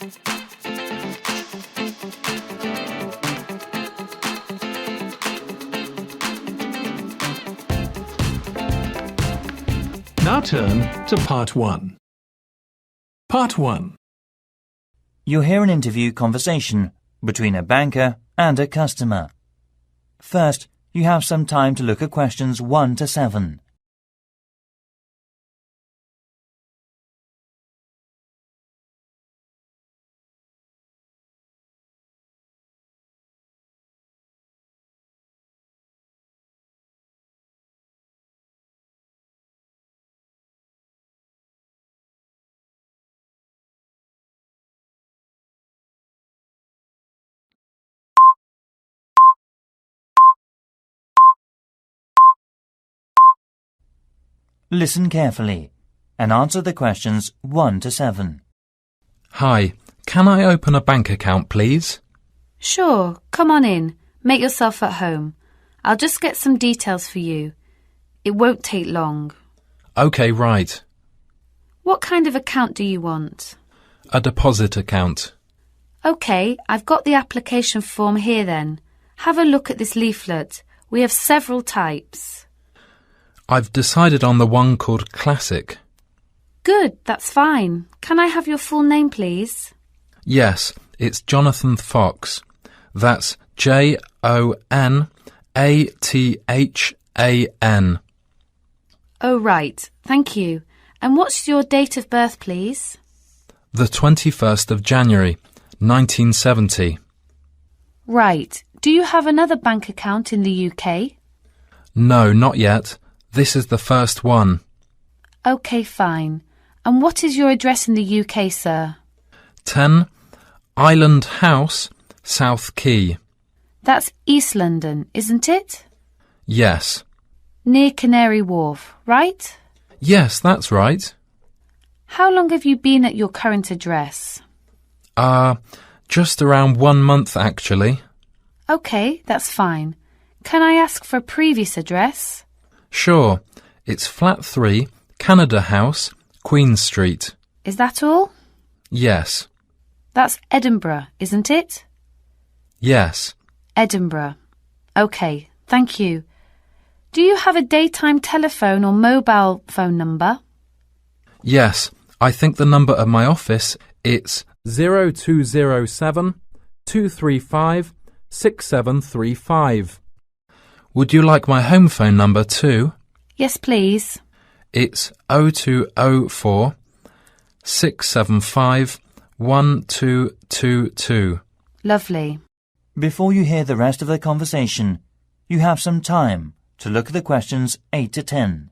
Now turn to Part 1. Part 1. You'll hear an interview conversation between a banker and a customer. First, you have some time to look at questions 1 to 7. Listen carefully and answer the questions 1 to 7. Hi, can I open a bank account, please? Sure, come on in. Make yourself at home. I'll just get some details for you. It won't take long. OK, right. What kind of account do you want? A deposit account. OK, I've got the application form here then. Have a look at this leaflet. We have several types. I've decided on the one called Classic. Good, that's fine. Can I have your full name, please? Yes, it's Jonathan Fox. That's Jonathan. Oh, right. Thank you. And what's your date of birth, please? The 21st of January, 1970. Right. Do you have another bank account in the UK? No, not yet. This is the first one. OK, fine. And what is your address in the UK, sir? 10 Island House, South Quay. That's East London, isn't it? Yes. Near Canary Wharf, right? Yes, that's right. How long have you been at your current address? Just around 1 month, actually. OK, that's fine. Can I ask for a previous address? Sure. It's Flat 3, Canada House, Queen Street. Is that all? Yes. That's Edinburgh, isn't it? Yes. Edinburgh. OK, thank you. Do you have a daytime telephone or mobile phone number? Yes. I think the number of my office, it's 0207 235 6735. Would you like my home phone number too? Yes, please. It's 0204 675 1222. Lovely. Before you hear the rest of the conversation, you have some time to look at the questions 8 to 10.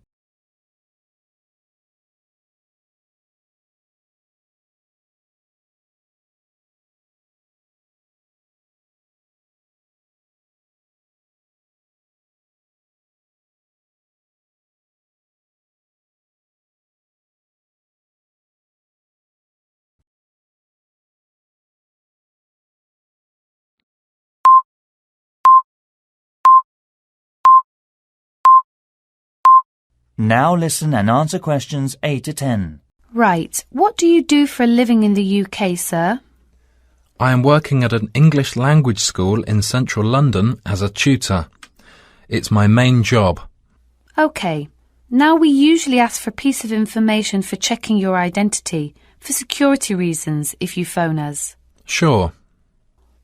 Now listen and answer questions 8 to 10. Right. What do you do for a living in the UK, sir? I am working at an English language school in central London as a tutor. It's my main job. OK. Now we usually ask for a piece of information for checking your identity, for security reasons, if you phone us. Sure.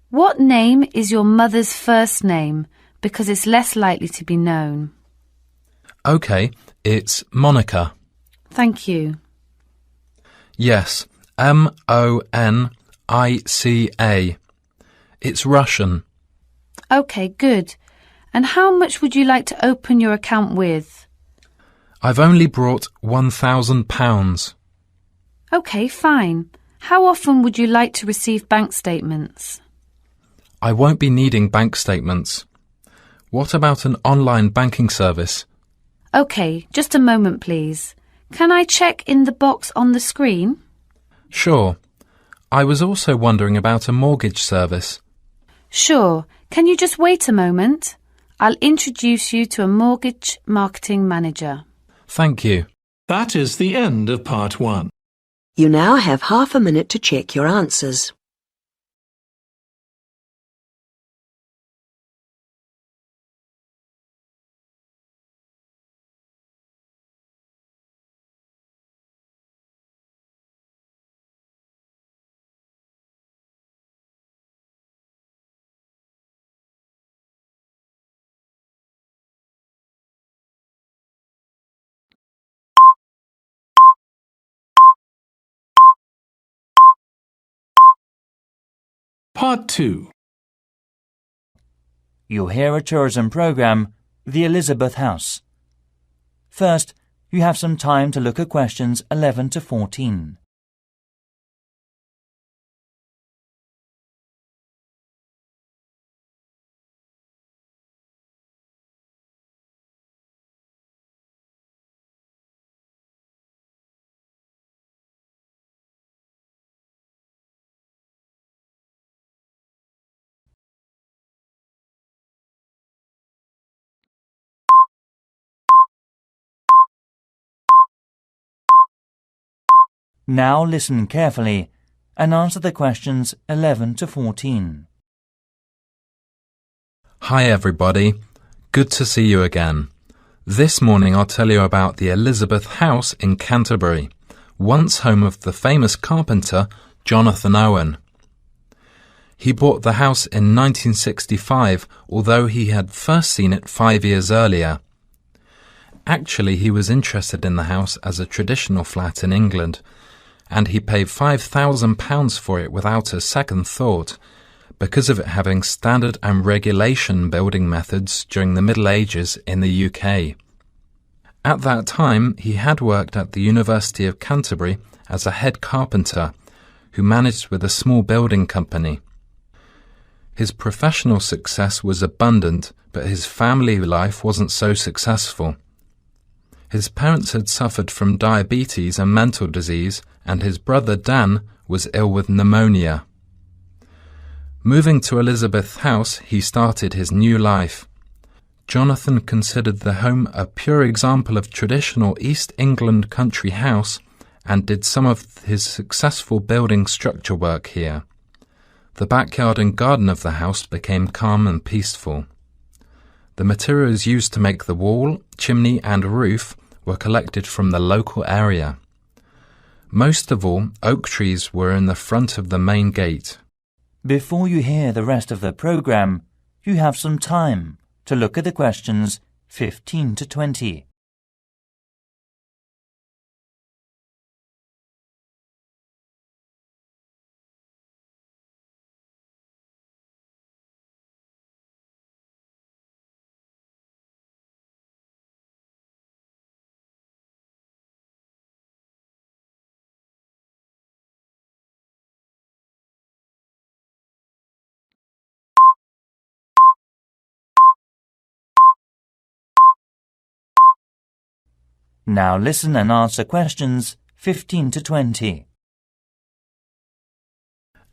What name is your mother's first name? Because it's less likely to be known. OK, it's Monica. Thank you. Yes, Monica. It's Russian. OK, good. And how much would you like to open your account with? I've only brought £1,000. OK, fine. How often would you like to receive bank statements? I won't be needing bank statements. What about an online banking service? OK, just a moment, please. Can I check in the box on the screen? Sure. I was also wondering about a mortgage service. Sure. Can you just wait a moment? I'll introduce you to a mortgage marketing manager. Thank you. That is the end of Part 1. You now have half a minute to check your answers. Part 2. You'll hear a tourism program, The Elizabeth House. First, you have some time to look at questions 11 to 14. Now listen carefully and answer the questions 11 to 14. Hi everybody, good to see you again. This morning I'll tell you about the Elizabeth House in Canterbury, once home of the famous carpenter Jonathan Owen. He bought the house in 1965, although he had first seen it 5 years earlier. Actually, he was interested in the house as a traditional flat in England, and he paid £5,000 for it without a second thought, because of it having standard and regulation building methods during the Middle Ages in the UK. At that time, he had worked at the University of Canterbury as a head carpenter who managed with a small building company. His professional success was abundant, but his family life wasn't so successful. His parents had suffered from diabetes and mental disease, and his brother Dan was ill with pneumonia. Moving to Elizabeth House, he started his new life. Jonathan considered the home a pure example of traditional East England country house and did some of his successful building structure work here. The backyard and garden of the house became calm and peaceful. The materials used to make the wall, chimney and roof were collected from the local area. Most of all, oak trees were in the front of the main gate. Before you hear the rest of the program, you have some time to look at the questions 15 to 20. Now listen and answer questions 15 to 20.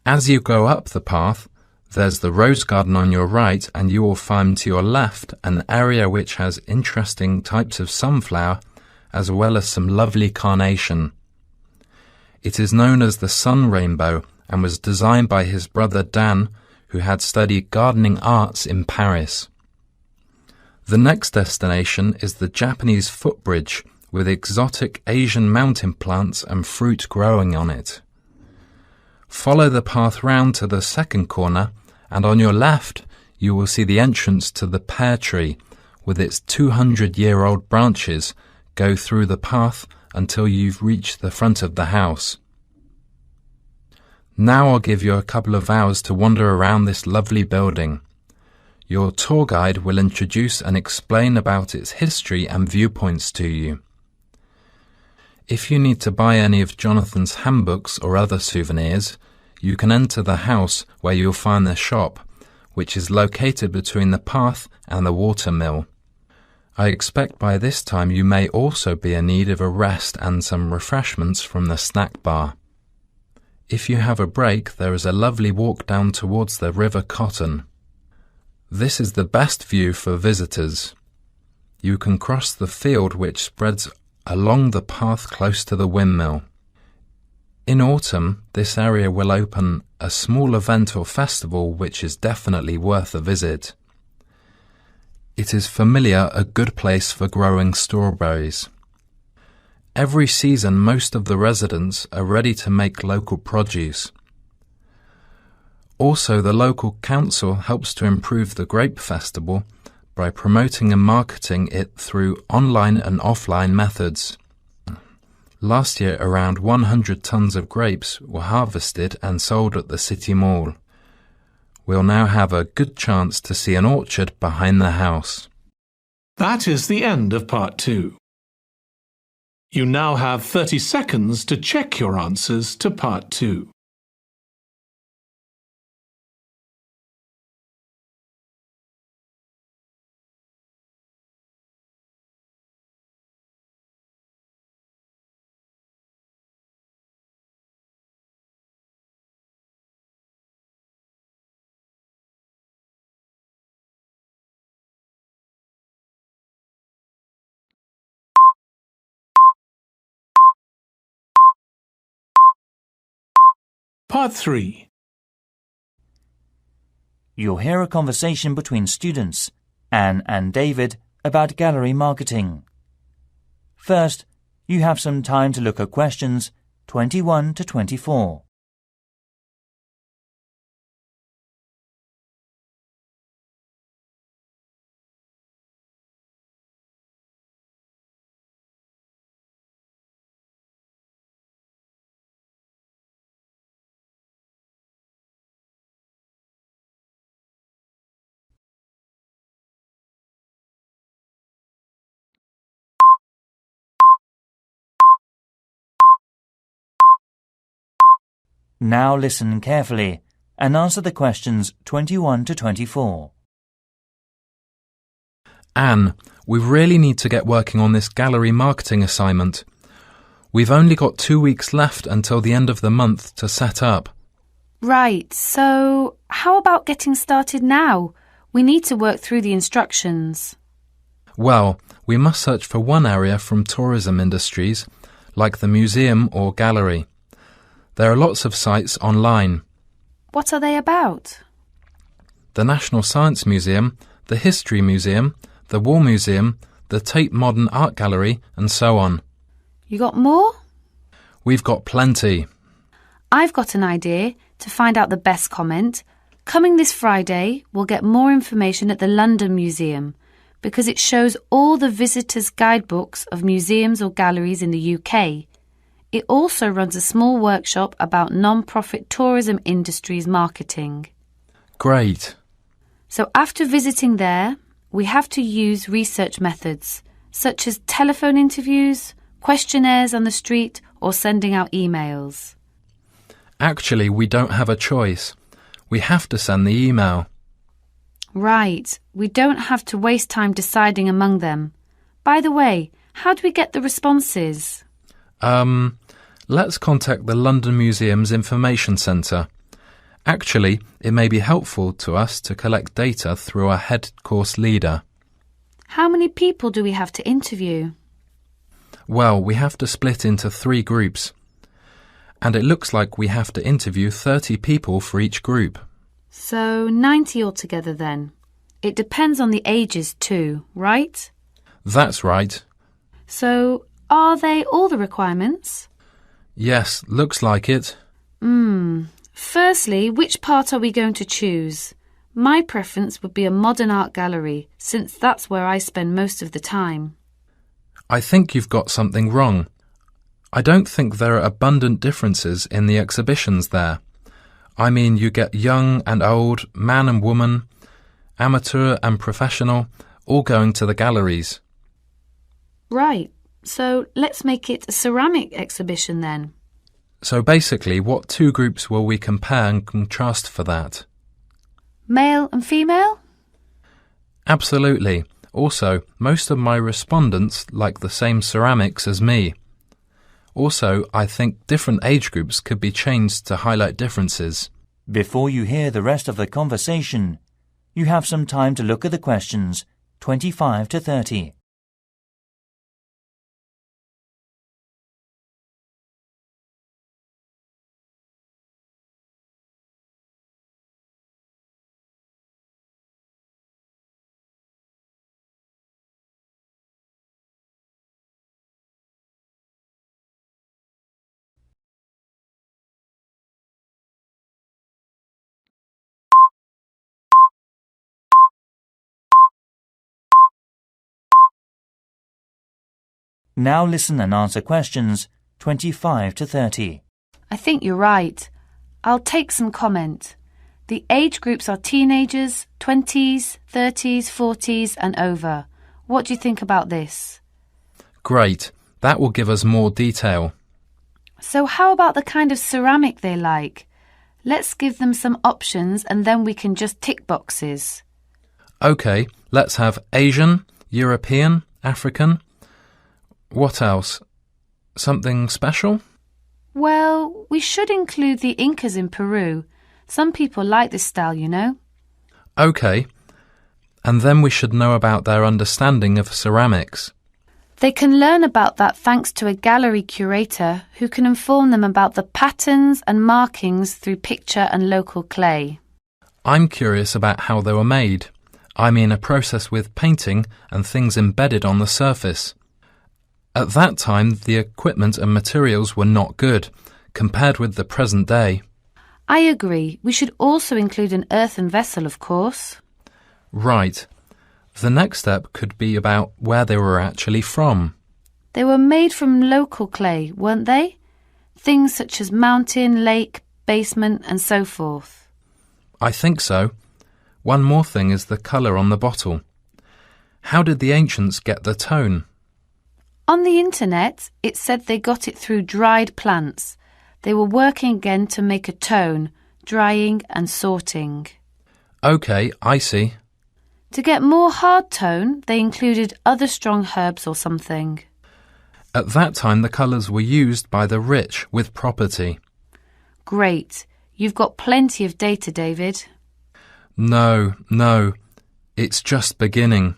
As you go up the path, there's the rose garden on your right, and you will find to your left an area which has interesting types of sunflower as well as some lovely carnation. It is known as the sun rainbow and was designed by his brother Dan, who had studied gardening arts in Paris. The next destination is the Japanese footbridge, with exotic Asian mountain plants and fruit growing on it. Follow the path round to the second corner, and on your left you will see the entrance to the pear tree, with its 200-year-old branches go through the path until you've reached the front of the house. Now I'll give you a couple of hours to wander around this lovely building. Your tour guide will introduce and explain about its history and viewpoints to you. If you need to buy any of Jonathan's handbooks or other souvenirs, you can enter the house where you'll find the shop, which is located between the path and the water mill. I expect by this time you may also be in need of a rest and some refreshments from the snack bar. If you have a break, there is a lovely walk down towards the River Cotton. This is the best view for visitors. You can cross the field which spreads along the path close to the windmill. In autumn, this area will open a small event or festival which is definitely worth a visit. It is familiar a good place for growing strawberries. Every season most of the residents are ready to make local produce. Also, the local council helps to improve the grape festival by promoting and marketing it through online and offline methods. Last year, around 100 tons of grapes were harvested and sold at the city mall. We'll now have a good chance to see an orchard behind the house. That is the end of Part 2. You now have 30 seconds to check your answers to Part 2. Part 3. You'll hear a conversation between students, Anne and David, about gallery marketing. First, you have some time to look at questions 21 to 24. Now listen carefully and answer the questions 21 to 24. Anne, we really need to get working on this gallery marketing assignment. We've only got 2 weeks left until the end of the month to set up. Right, so how about getting started now? We need to work through the instructions. Well, we must search for one area from tourism industries, like the museum or gallery. There are lots of sites online. What are they about? The National Science Museum, the History Museum, the War Museum, the Tate Modern Art Gallery, and so on. You got more? We've got plenty. I've got an idea to find out the best comment. Coming this Friday, we'll get more information at the London Museum because it shows all the visitors' guidebooks of museums or galleries in the UK. It also runs a small workshop about non-profit tourism industries marketing. Great. So after visiting there, we have to use research methods, such as telephone interviews, questionnaires on the street, or sending out emails. Actually, we don't have a choice. We have to send the email. Right, we don't have to waste time deciding among them. By the way, how do we get the responses? Let's contact the London Museum's Information Centre. Actually, it may be helpful to us to collect data through our head course leader. How many people do we have to interview? Well, we have to split into 3 groups. And it looks like we have to interview 30 people for each group. So 90 altogether then. It depends on the ages too, right? That's right. So are they all the requirements? Yes, looks like it. Firstly, which part are we going to choose? My preference would be a modern art gallery, since that's where I spend most of the time. I think you've got something wrong. I don't think there are abundant differences in the exhibitions there. I mean, you get young and old, man and woman, amateur and professional, all going to the galleries. Right, so let's make it a ceramic exhibition then. So basically, what 2 groups will we compare and contrast for that? Male and female? Absolutely. Also, most of my respondents like the same ceramics as me. Also, I think different age groups could be changed to highlight differences. Before you hear the rest of the conversation, you have some time to look at the questions 25 to 30. Now listen and answer questions 25 to 30. I think you're right. I'll take some comment. The age groups are teenagers, 20s, 30s, 40s and over. What do you think about this? Great. That will give us more detail. So how about the kind of ceramic they like? Let's give them some options and then we can just tick boxes. OK, let's have Asian, European, African. What else? Something special? Well, we should include the Incas in Peru. Some people like this style, you know. OK. And then we should know about their understanding of ceramics. They can learn about that thanks to a gallery curator who can inform them about the patterns and markings through picture and local clay. I'm curious about how they were made. I mean a process with painting and things embedded on the surface. At that time, the equipment and materials were not good, compared with the present day. I agree. We should also include an earthen vessel, of course. Right. The next step could be about where they were actually from. They were made from local clay, weren't they? Things such as mountain, lake, basement and so forth. I think so. One more thing is the colour on the bottle. How did the ancients get the tone? On the internet, it said they got it through dried plants. They were working again to make a tone, drying and sorting. OK, I see. To get more hard tone, they included other strong herbs or something. At that time, the colours were used by the rich with property. Great. You've got plenty of data, David. No. It's just beginning.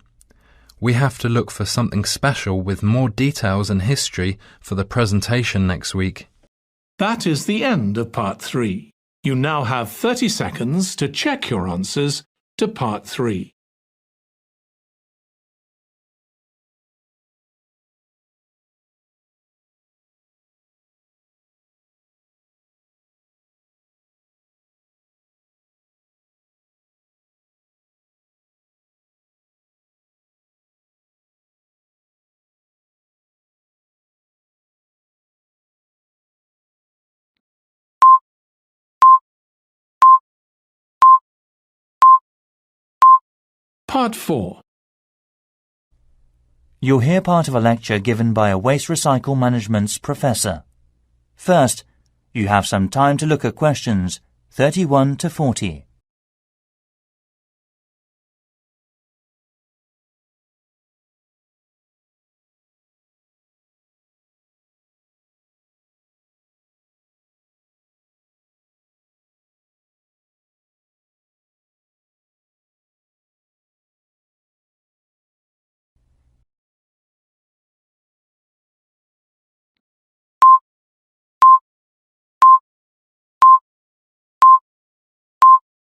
We have to look for something special with more details and history for the presentation next week. That is the end of Part 3. You now have 30 seconds to check your answers to Part 3. Part 4. You'll hear part of a lecture given by a waste recycle management's professor. First, you have some time to look at questions 31 to 40.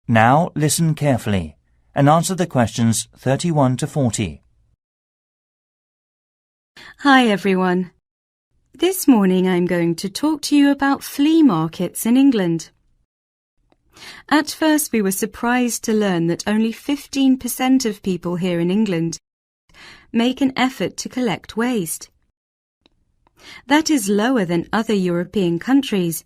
Now listen carefully and answer the questions 31 to 40. Hi everyone. This morning I'm going to talk to you about flea markets in England. At first we were surprised to learn that only 15% of people here in England make an effort to collect waste. That is lower than other European countries.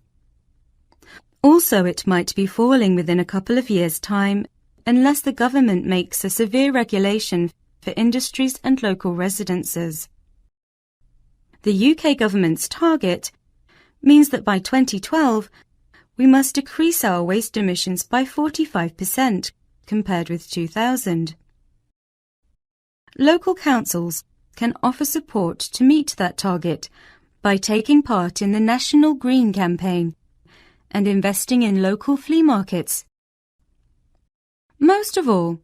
Also, it might be falling within a couple of years' time unless the government makes a severe regulation for industries and local residences. The UK government's target means that by 2012 we must decrease our waste emissions by 45% compared with 2000. Local councils can offer support to meet that target by taking part in the National Green Campaign and investing in local flea markets. Most of all,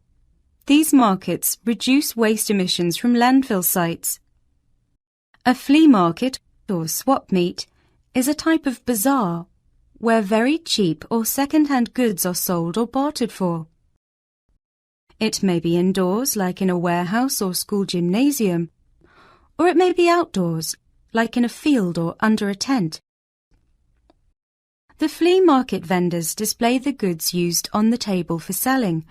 these markets reduce waste emissions from landfill sites. A flea market, or swap meet, is a type of bazaar where very cheap or second-hand goods are sold or bartered for. It may be indoors, like in a warehouse or school gymnasium, or it may be outdoors, like in a field or under a tent. The flea market vendors display the goods used on the table for selling,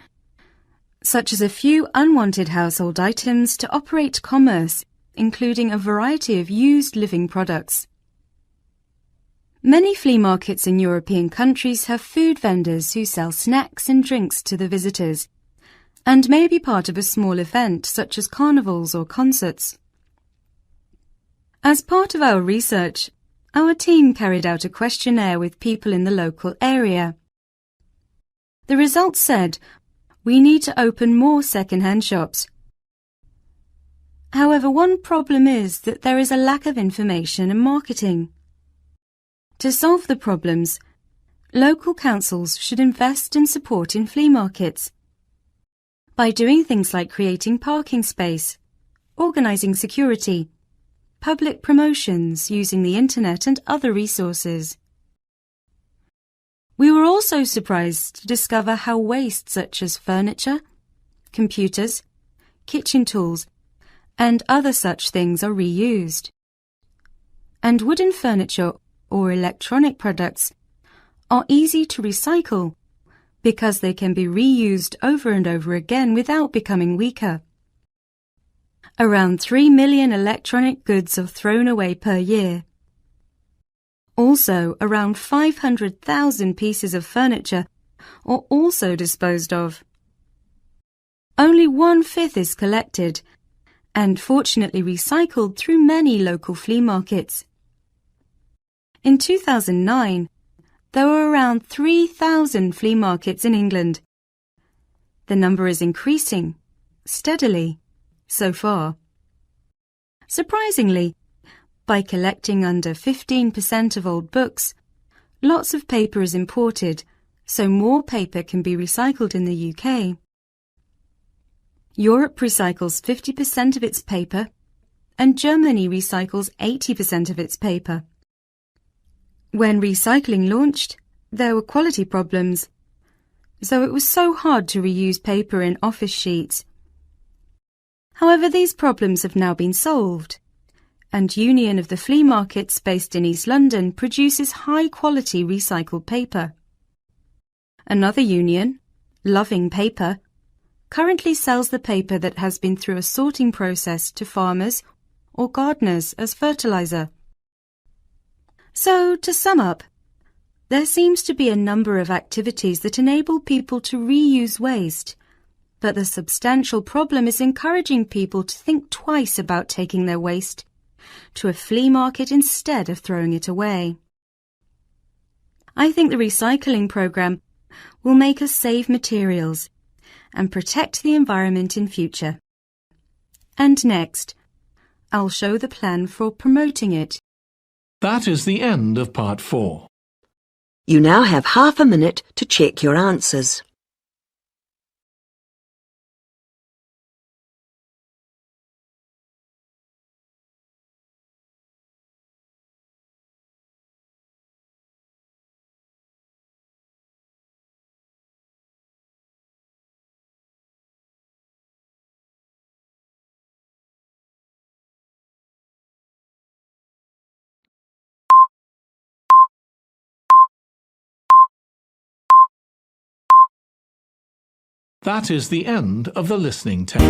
such as a few unwanted household items to operate commerce including a variety of used living products. Many flea markets in European countries have food vendors who sell snacks and drinks to the visitors, and may be part of a small event such as carnivals or concerts. As part of our research, our team carried out a questionnaire with people in the local area. The results said, we need to open more second-hand shops. However, one problem is that there is a lack of information and marketing. To solve the problems, local councils should invest and support in flea markets by doing things like creating parking space, organising security, public promotions using the internet and other resources. We were also surprised to discover how waste such as furniture, computers, kitchen tools, and other such things are reused. And wooden furniture or electronic products are easy to recycle because they can be reused over and over again without becoming weaker. Around 3 million electronic goods are thrown away per year. Also, around 500,000 pieces of furniture are also disposed of. Only 1/5 is collected and fortunately recycled through many local flea markets. In 2009, there were around 3,000 flea markets in England. The number is increasing steadily so far. Surprisingly, by collecting under 15% of old books, lots of paper is imported, so more paper can be recycled in the UK. Europe recycles 50% of its paper, and Germany recycles 80% of its paper. When recycling launched, there were quality problems, so it was so hard to reuse paper in office sheets. However, these problems have now been solved, and Union of the Flea Markets based in East London produces high-quality recycled paper. Another union, Loving Paper, currently sells the paper that has been through a sorting process to farmers or gardeners as fertilizer. So, to sum up, there seems to be a number of activities that enable people to reuse waste, but the substantial problem is encouraging people to think twice about taking their waste to a flea market instead of throwing it away. I think the recycling program will make us save materials and protect the environment in future. And next, I'll show the plan for promoting it. That is the end of part 4. You now have half a minute to check your answers. That is the end of the listening test.